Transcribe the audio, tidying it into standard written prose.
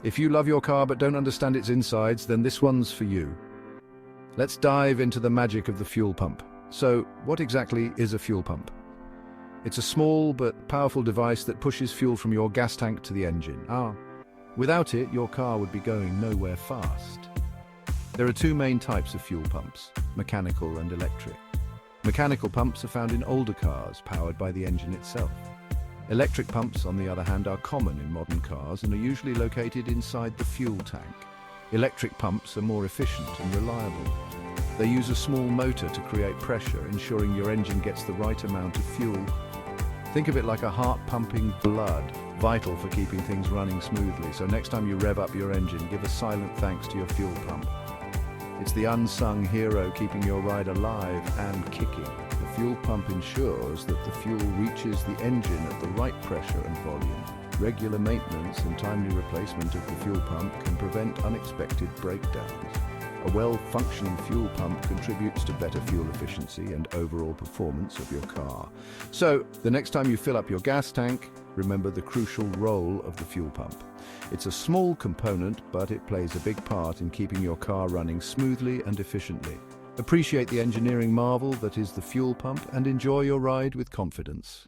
If you love your car but don't understand its insides, then this one's for you. Let's dive into the magic of the fuel pump. So, what exactly is a fuel pump? It's a small but powerful device that pushes fuel from your gas tank to the engine. Without it, your car would be going nowhere fast. There are two main types of fuel pumps, mechanical and electric. Mechanical pumps are found in older cars, powered by the engine itself. Electric pumps, on the other hand, are common in modern cars and are usually located inside the fuel tank. Electric pumps are more efficient and reliable. They use a small motor to create pressure, ensuring your engine gets the right amount of fuel. Think of it like a heart pumping blood, vital for keeping things running smoothly. So next time you rev up your engine, give a silent thanks to your fuel pump. It's the unsung hero keeping your ride alive and kicking. The fuel pump ensures that the fuel reaches the engine at the right pressure and volume. Regular maintenance and timely replacement of the fuel pump can prevent unexpected breakdowns. A well-functioning fuel pump contributes to better fuel efficiency and overall performance of your car. So, the next time you fill up your gas tank, remember the crucial role of the fuel pump. It's a small component, but it plays a big part in keeping your car running smoothly and efficiently. Appreciate the engineering marvel that is the fuel pump and enjoy your ride with confidence.